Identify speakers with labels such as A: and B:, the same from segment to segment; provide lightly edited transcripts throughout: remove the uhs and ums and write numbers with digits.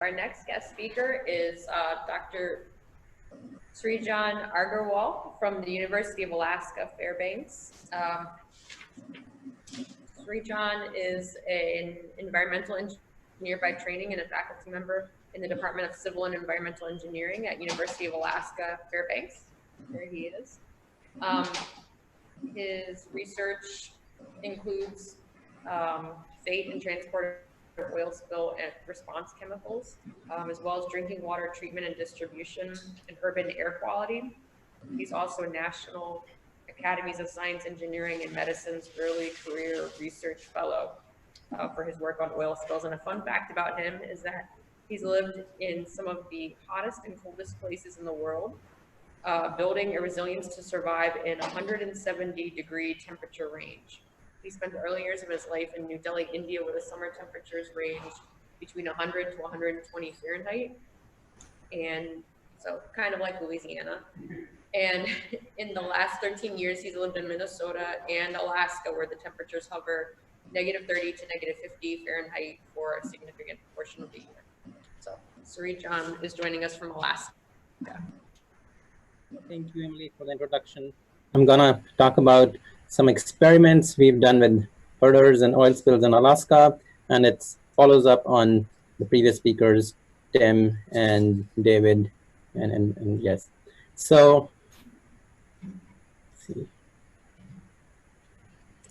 A: Our next guest speaker is Dr. Srijan Aggarwal from the University of Alaska, Fairbanks. Srijan is an environmental engineer by training and a faculty member in the Department of Civil and Environmental Engineering at University of Alaska, Fairbanks. There he is. His research includes fate and transport of oil spill and response chemicals, as well as drinking water treatment and distribution and urban air quality. He's also a National Academies of Science, Engineering, and Medicine's Early Career Research Fellow for his work on oil spills. And a fun fact about him is that he's lived in some of the hottest and coldest places in the world, building a resilience to survive in 170-degree temperature range. He spent the early years of his life in New Delhi, India, where the summer temperatures range between 100 to 120 Fahrenheit. And so kind of like Louisiana. And in the last 13 years, he's lived in Minnesota and Alaska, where the temperatures hover -30 to -50 Fahrenheit for a significant portion of the year. So Srijan is joining us from Alaska.
B: Thank you, Emily, for the introduction. I'm gonna talk about some experiments we've done with herders and oil spills in Alaska, and it follows up on the previous speakers, Tim and David, and yes. So, let's see,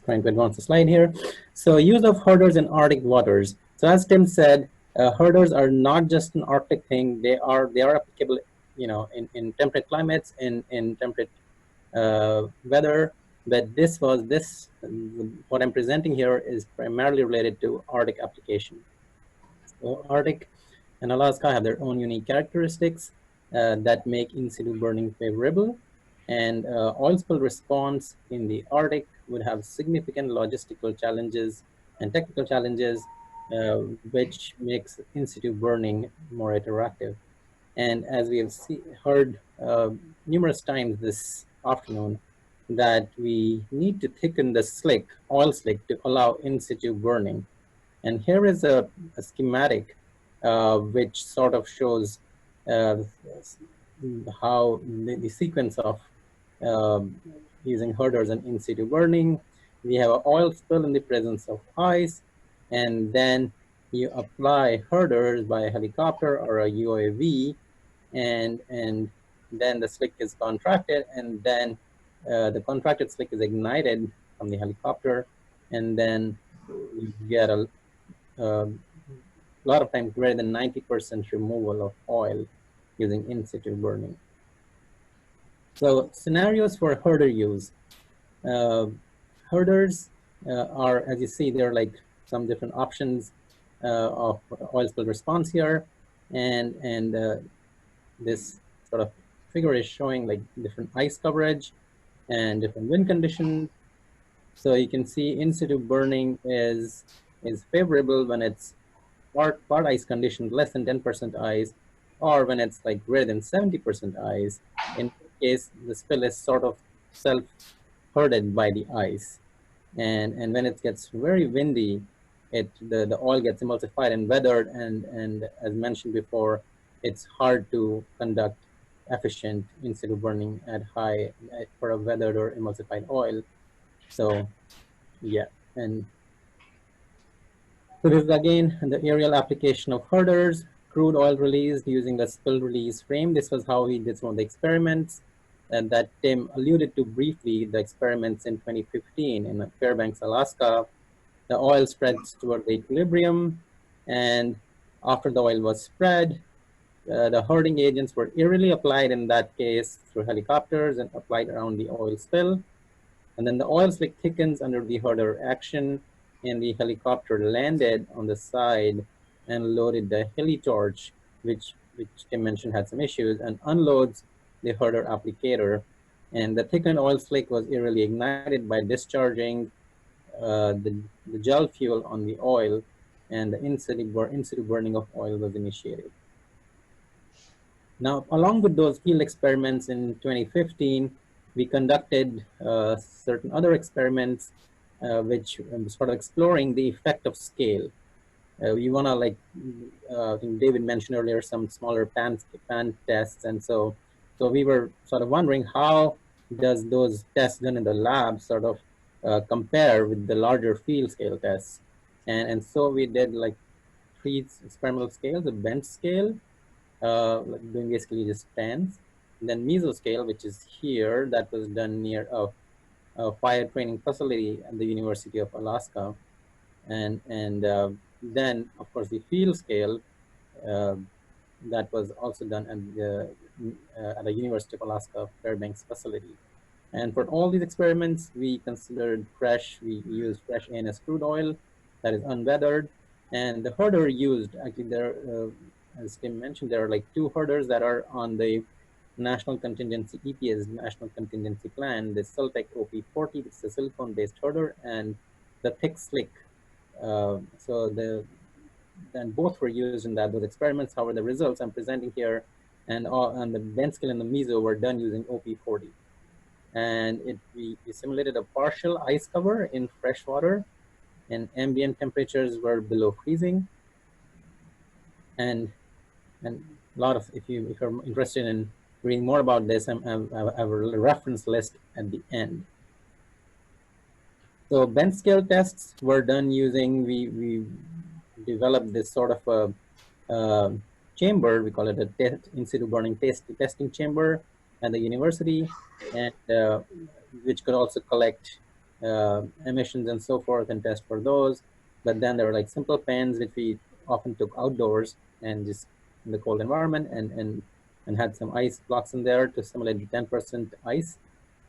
B: trying to advance the slide here. So, use of herders in Arctic waters. So, as Tim said, herders are not just an Arctic thing; they are applicable, you know, in temperate climates, in temperate weather. But what I'm presenting here is primarily related to Arctic application. So Arctic and Alaska have their own unique characteristics that make in-situ burning favorable. And oil spill response in the Arctic would have significant logistical challenges and technical challenges, which makes in-situ burning more attractive. And as we have heard numerous times this afternoon, that we need to thicken the oil slick, to allow in-situ burning. And here is a schematic which sort of shows how the sequence of using herders and in-situ burning. We have an oil spill in the presence of ice, and then you apply herders by a helicopter or a UAV, and then the slick is contracted, and then the contracted slick is ignited from the helicopter, and then you get a lot of times greater than 90% removal of oil using in-situ burning. So scenarios for herder use. Herders are, as you see, there are like some different options of oil spill response here, and this sort of figure is showing like different ice coverage and different wind conditions. So you can see in-situ burning is favorable when it's part ice condition, less than 10% ice, or when it's like greater than 70% ice. In case the spill is sort of self-herded by the ice. And when it gets very windy, the oil gets emulsified and weathered, and as mentioned before, it's hard to conduct efficient in-situ burning for a weathered or emulsified oil. So yeah, and so this is again the aerial application of herders, crude oil released using the spill release frame. This was how we did some of the experiments, and that Tim alluded to briefly, the experiments in 2015 in Fairbanks, Alaska. The oil spreads toward the equilibrium, and after the oil was spread, the herding agents were aerially applied in that case through helicopters and applied around the oil spill. And then the oil slick thickens under the herder action, and the helicopter landed on the side and loaded the heli torch, which Tim mentioned had some issues, and unloads the herder applicator. And the thickened oil slick was aerially ignited by discharging the gel fuel on the oil, and the in-situ burning of oil was initiated. Now, along with those field experiments in 2015, we conducted certain other experiments which sort of exploring the effect of scale. you want to like, I think David mentioned earlier, some smaller pan tests. And so we were sort of wondering, how does those tests done in the lab sort of compare with the larger field scale tests? And so we did like 3 experimental scales: a bench scale, like doing basically just pans, and then mesoscale, which is here, that was done near a fire training facility at the University of Alaska. And then of course the field scale, uh, that was also done at the University of Alaska Fairbanks facility. And for all these experiments, we considered we used fresh ANS crude oil that is unweathered. And the herder used, actually there, as Tim mentioned, there are like 2 herders that are on the National Contingency, EPA's National Contingency Plan, the Celtec OP40, which is a silicone-based herder, and the thick slick. Then both were used in those experiments. However, the results I'm presenting here and the bench scale and the meso were done using OP40. And we simulated a partial ice cover in fresh water, and ambient temperatures were below freezing. And a lot of, if you're interested in reading more about this, I have a reference list at the end. So bench scale tests were done using, we developed this sort of a chamber, we call it a in-situ burning testing chamber at the university, and which could also collect emissions and so forth and test for those. But then there were like simple pans which we often took outdoors and just in the cold environment, and had some ice blocks in there to simulate the 10% ice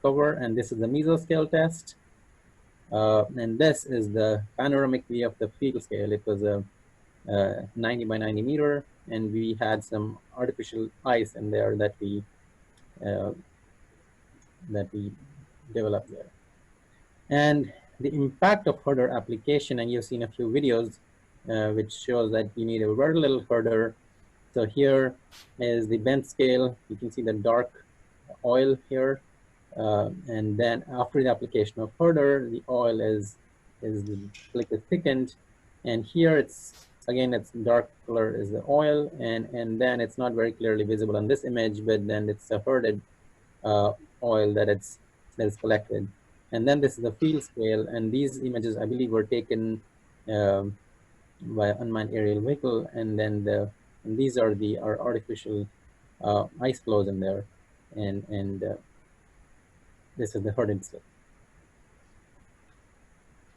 B: cover. And this is the mesoscale test. And this is the panoramic view of the field scale. It was a 90 by 90 meter, and we had some artificial ice in there that we developed there. And the impact of herder application, and you've seen a few videos which shows that you need a very little herder. So here is the bench scale. You can see the dark oil here. And then after the application of herder, the oil is thickened. And here it's dark color is the oil, and then it's not very clearly visible on this image, but then it's a herded oil that is collected. And then this is the field scale, and these images I believe were taken by unmanned aerial vehicle, and then these are our artificial ice flows in there, and this is the herded slip.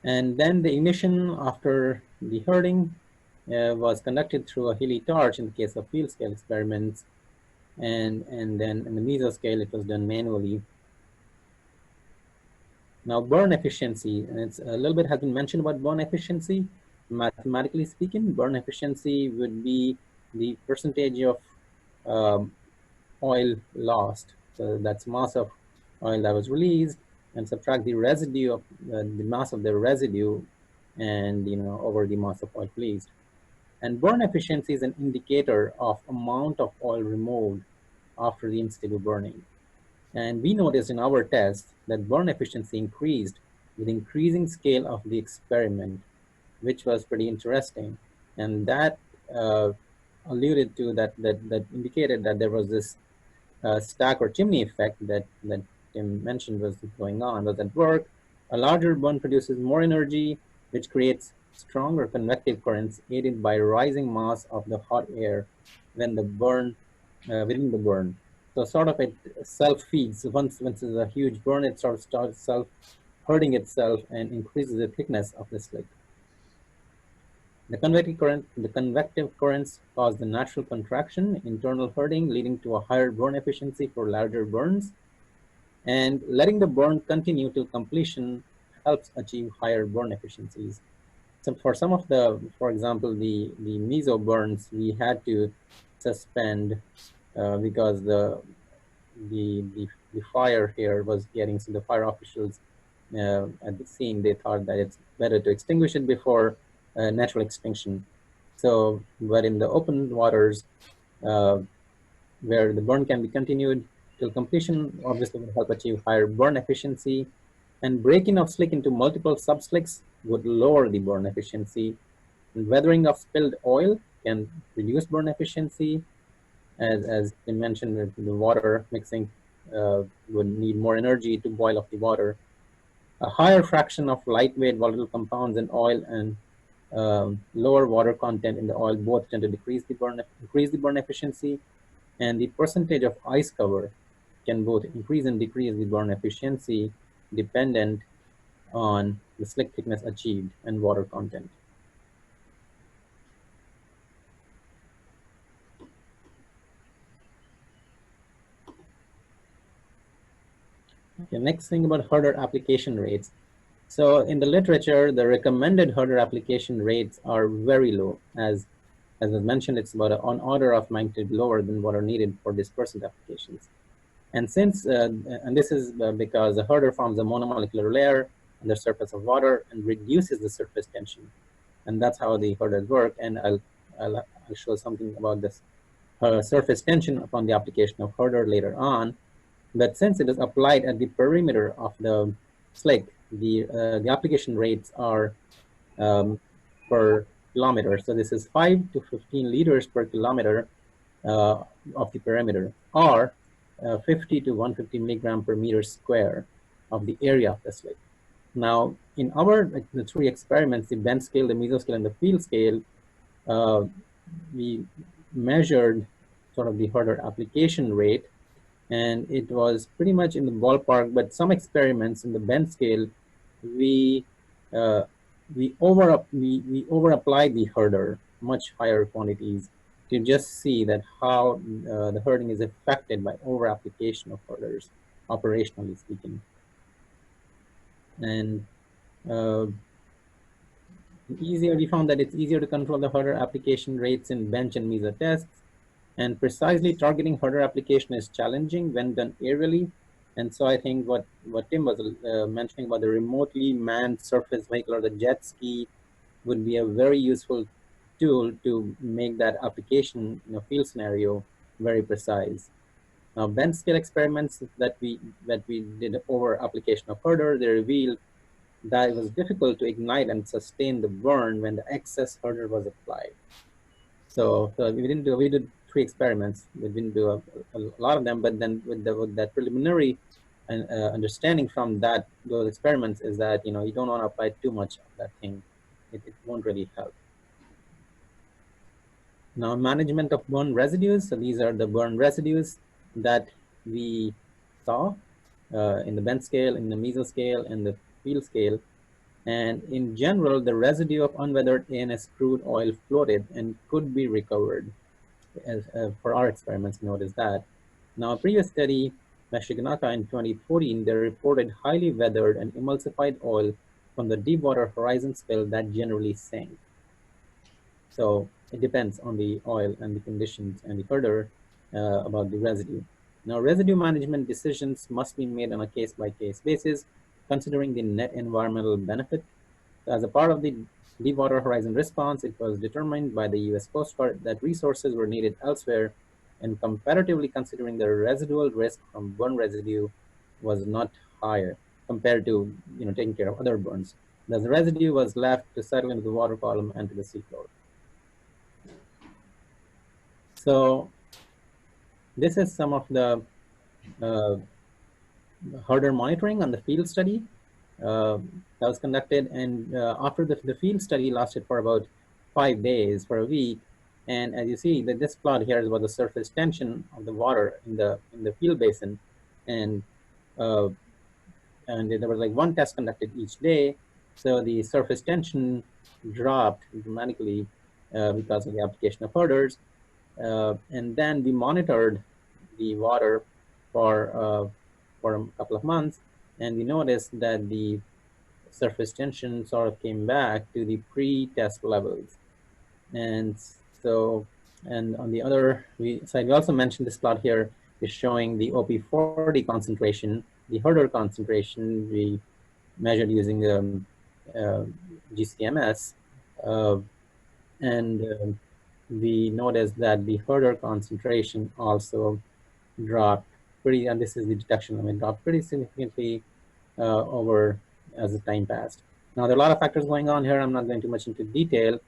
B: And then the ignition after the herding was conducted through a Healy torch in the case of field scale experiments, and then in the mesoscale it was done manually. Now burn efficiency, and it's a little bit has been mentioned about burn efficiency. Mathematically speaking, burn efficiency would be the percentage of oil lost. So that's mass of oil that was released, and subtract the residue of the mass of the residue, and over the mass of oil released. And burn efficiency is an indicator of amount of oil removed after the in-situ burning. And we noticed in our test that burn efficiency increased with increasing scale of the experiment, which was pretty interesting. And that alluded to that indicated that there was this stack or chimney effect that Tim mentioned was going on, was at work. A larger burn produces more energy, which creates stronger convective currents aided by rising mass of the hot air when the burn, within the burn. So sort of it self-feeds. Once there's a huge burn, it sort of starts self-hurting itself and increases the thickness of the slick. The convective currents cause the natural contraction, internal hurting, leading to a higher burn efficiency for larger burns. And letting the burn continue till completion helps achieve higher burn efficiencies. So for some of for example, the meso burns, we had to suspend because the fire here was getting, so the fire officials at the scene, they thought that it's better to extinguish it before natural extinction. So, but in the open waters, where the burn can be continued till completion, obviously will help achieve higher burn efficiency. And breaking of slick into multiple sub-slicks would lower the burn efficiency. And weathering of spilled oil can reduce burn efficiency. As I mentioned, the water mixing would need more energy to boil off the water. A higher fraction of lightweight volatile compounds in oil and lower water content in the oil both tend to increase the burn efficiency, and the percentage of ice cover can both increase and decrease the burn efficiency dependent on the slick thickness achieved and water content. Okay, next thing about herder application rates. So in the literature, the recommended herder application rates are very low. As was mentioned, it's about on order of magnitude lower than what are needed for dispersant applications. And since, and this is because the herder forms a monomolecular layer on the surface of water and reduces the surface tension. And that's how the herders work. And I'll show something about this surface tension upon the application of herder later on. But since it is applied at the perimeter of the slick, the application rates are per kilometer. So this is 5 to 15 liters per kilometer of the perimeter, or 50 to 150 milligram per meter square of the area of the slick. Now, in our the 3 experiments, the bend scale, the mesoscale, and the field scale, we measured sort of the herder application rate, and it was pretty much in the ballpark. But some experiments in the bend scale, we over applied the herder much higher quantities to just see that how the herding is affected by over application of herders, operationally speaking. And we found that it's easier to control the herder application rates in bench and meso tests, and precisely targeting herder application is challenging when done aerially. And so I think what Tim was mentioning about the remotely manned surface vehicle or the jet ski would be a very useful tool to make that application in a field scenario very precise. Now, bend scale experiments that we did over application of herder, they revealed that it was difficult to ignite and sustain the burn when the excess herder was applied. So we did 3 experiments. We didn't do a lot of them, but then with that preliminary understanding from those experiments is that, you don't want to apply too much of that thing. It won't really help. Now, management of burn residues. So these are the burn residues that we saw in the bend scale, in the mesoscale, and the field scale. And in general, the residue of unweathered ANS crude oil floated and could be recovered. As for our experiments, notice that. Now, a previous study by Shigenaka in 2014, they reported highly weathered and emulsified oil from the Deepwater Horizon spill that generally sank. So it depends on the oil and the conditions and the herder about the residue. Now, residue management decisions must be made on a case-by-case basis, considering the net environmental benefit. As a part of the Deepwater Horizon response, it was determined by the US Coast Guard that resources were needed elsewhere, and comparatively considering the residual risk from burn residue was not higher compared to taking care of other burns. Thus, the residue was left to settle into the water column and to the seafloor. So this is some of the herder monitoring on the field study that was conducted, and after the field study lasted for about 5 days, for a week. And as you see, that this plot here is about the surface tension of the water in the field basin, and there was like 1 test conducted each day. So the surface tension dropped dramatically because of the application of herders. And then we monitored the water for a couple of months, and we noticed that the surface tension sort of came back to the pre-test levels. And so, and on the other side, we also mentioned this plot here is showing the OP40 concentration, the herder concentration we measured using GCMS, and we noticed that the herder concentration also dropped pretty, and this is the detection limit, dropped pretty significantly over as the time passed. Now, there are a lot of factors going on here. I'm not going too much into detail,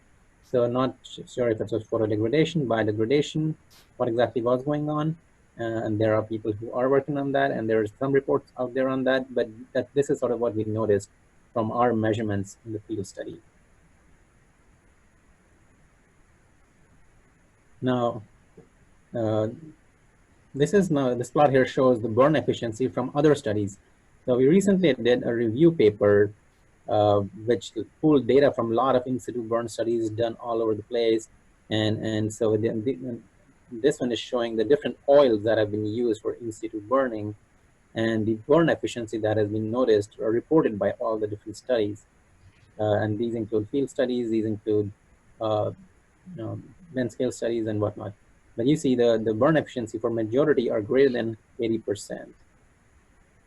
B: So not sure if it was photodegradation, biodegradation, what exactly was going on. And there are people who are working on that, and there's some reports out there on that, but this is sort of what we noticed from our measurements in the field study. Now, this plot here shows the burn efficiency from other studies. So we recently did a review paper which pulled data from a lot of in-situ burn studies done all over the place. And so this one is showing the different oils that have been used for in-situ burning and the burn efficiency that has been noticed or reported by all the different studies. And these include field studies, these include length scale studies and whatnot. But you see the burn efficiency for majority are greater than 80%.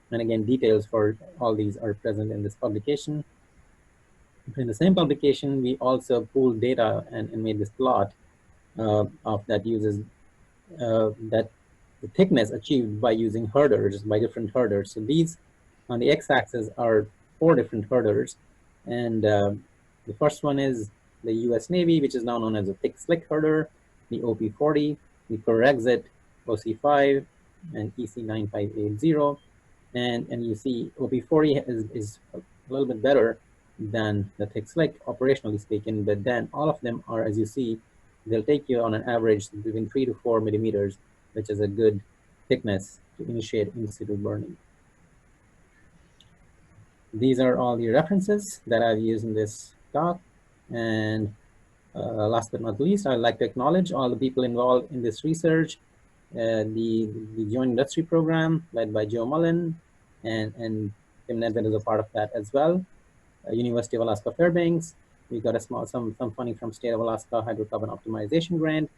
B: And again, details for all these are present in this publication. In the same publication, we also pulled data and made this plot of that uses that the thickness achieved by using herders, by different herders. So these on the x-axis are 4 different herders. And the first one is the US Navy, which is now known as a thick slick herder, the OP40, the Corexit OC5, and EC9580. And you see OP40 is a little bit better than the thick slick, operationally speaking, but then all of them are, as you see, they'll take you on an average between 3 to 4 millimeters, which is a good thickness to initiate in-situ burning. These are all the references that I've used in this talk. And last but not least, I'd like to acknowledge all the people involved in this research, the Joint Industry Program led by Joe Mullen, and Tim Nedved is a part of that as well. University of Alaska Fairbanks, we got some funding from State of Alaska Hydrocarbon Optimization Grant.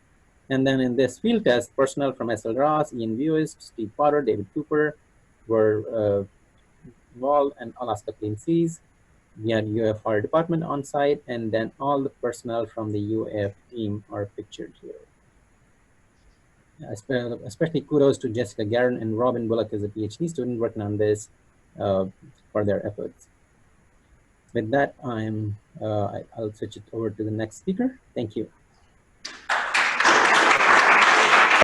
B: And then in this field test, personnel from SL Ross, Ian Buist, Steve Potter, David Cooper were involved, and Alaska Clean Seas. We had UF Fire Department on site, and then all the personnel from the UF team are pictured here. Especially kudos to Jessica Guerin and Robin Bullock as a PhD student working on this for their efforts. With that, I'll switch it over to the next speaker. Thank you.